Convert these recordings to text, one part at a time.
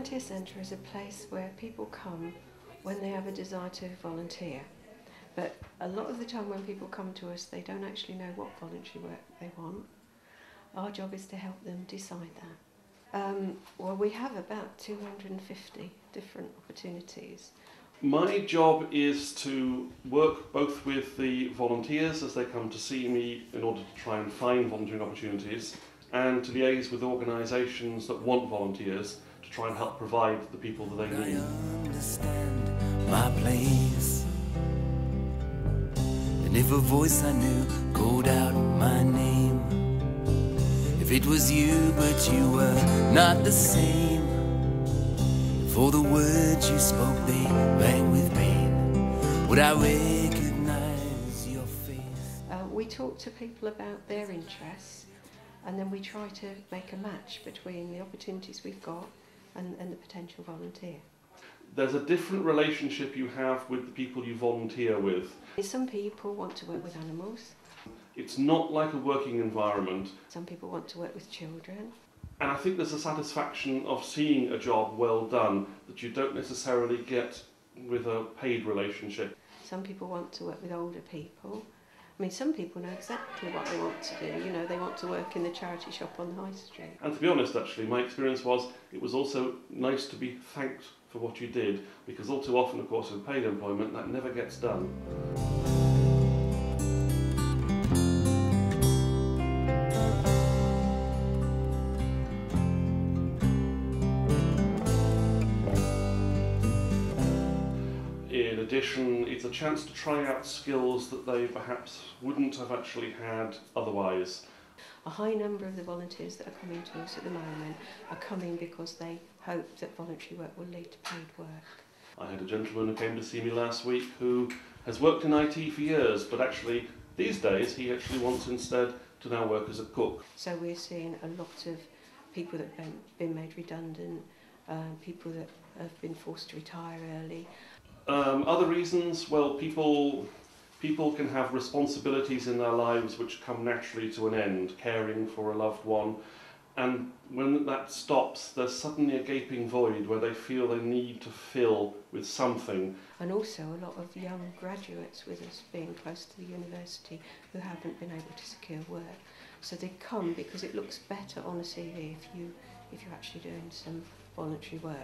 volunteer centre is a place where people come when they have a desire to volunteer. But a lot of the time when people come to us, they don't actually know what voluntary work they want. Our job is to help them decide that. Well, we have about 250 different opportunities. My job is to work both with the volunteers as they come to see me in order to try and find volunteering opportunities, and to liaise with organisations that want volunteers to try and help provide the people that they need. I understand my place, and if a voice I knew called out my name, if it was you but you were not the same, if all the words you spoke they rang with pain, would I recognise your face? We talk to people about their interests, and then we try to make a match between the opportunities we've got and the potential volunteer. There's a different relationship you have with the people you volunteer with. Some people want to work with animals. It's not like a working environment. Some people want to work with children. And I think there's a satisfaction of seeing a job well done that you don't necessarily get with a paid relationship. Some people want to work with older people. I mean, some people know exactly what they want to do. You know, they want to work in the charity shop on the high street. And to be honest, actually, my experience was it was also nice to be thanked for what you did, because all too often, of course, with paid employment, that never gets done. In addition, it's a chance to try out skills that they perhaps wouldn't have actually had otherwise. A high number of the volunteers that are coming to us at the moment are coming because they hope that voluntary work will lead to paid work. I had a gentleman who came to see me last week who has worked in IT for years, but actually these days he actually wants instead to now work as a cook. So we're seeing a lot of people that have been made redundant, people that have been forced to retire early. Other reasons, well, people can have responsibilities in their lives which come naturally to an end, caring for a loved one, and when that stops, there's suddenly a gaping void where they feel they need to fill with something. And also a lot of young graduates with us being close to the university who haven't been able to secure work. So they come because it looks better on a CV if you're actually doing some voluntary work.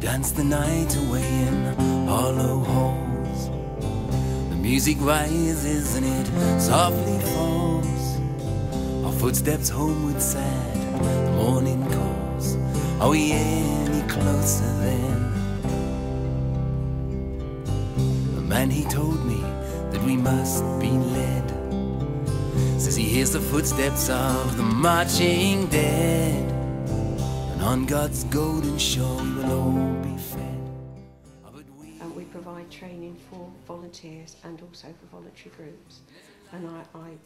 Dance the night away in hollow halls. The music rises and it softly falls. Our footsteps homeward sad, the morning calls. Are we any closer then? The man he told me that we must be led says he hears the footsteps of the marching dead. And on God's golden shore we will all be fed. And we provide training for volunteers and also for voluntary groups. And I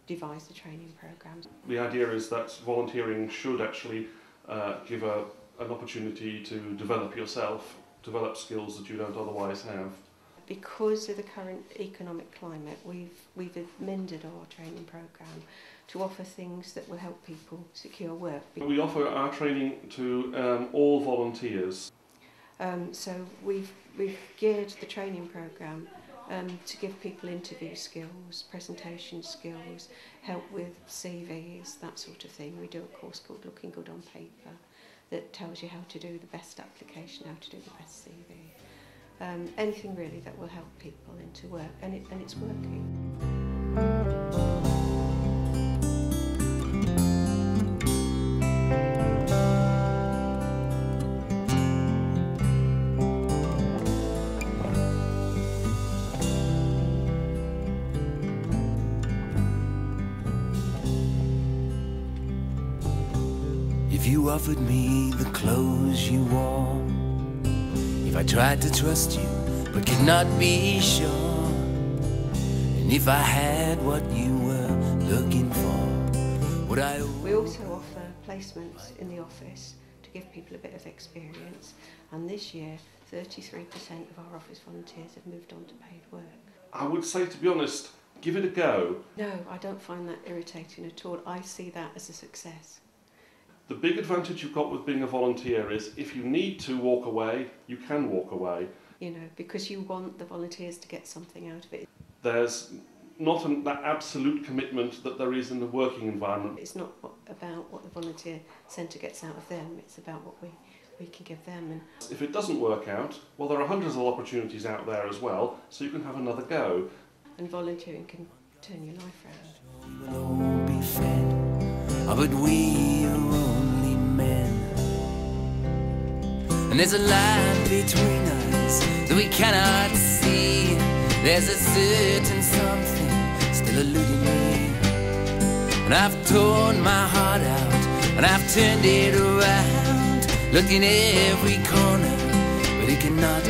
devise the training programmes. The idea is that volunteering should actually give an opportunity to develop yourself, develop skills that you don't otherwise have. Because of the current economic climate, we've amended our training programme to offer things that will help people secure work. We offer our training to all volunteers. So we've geared the training programme to give people interview skills, presentation skills, help with CVs, that sort of thing. We do a course called Looking Good on Paper that tells you how to do the best application, how to do the best CV. Anything really that will help people into work, and it's working. If you offered me the clothes you wore, if I tried to trust you but could not be sure, and if I had what you were looking for, would I... We also offer placements in the office to give people a bit of experience, and this year 33% of our office volunteers have moved on to paid work. I would say, to be honest, give it a go. No, I don't find that irritating at all. I see that as a success. The big advantage you've got with being a volunteer is if you need to walk away, you can walk away. You know, because you want the volunteers to get something out of it. There's not that absolute commitment that there is in the working environment. It's not about what the volunteer centre gets out of them, it's about what we can give them. And if it doesn't work out, well, there are hundreds of opportunities out there as well, so you can have another go. And volunteering can turn your life around. We will all be fed, but we are only men. And there's a line between us that we cannot see. There's a certain something still eluding me. And I've torn my heart out, and I've turned it around, looked in every corner, but it cannot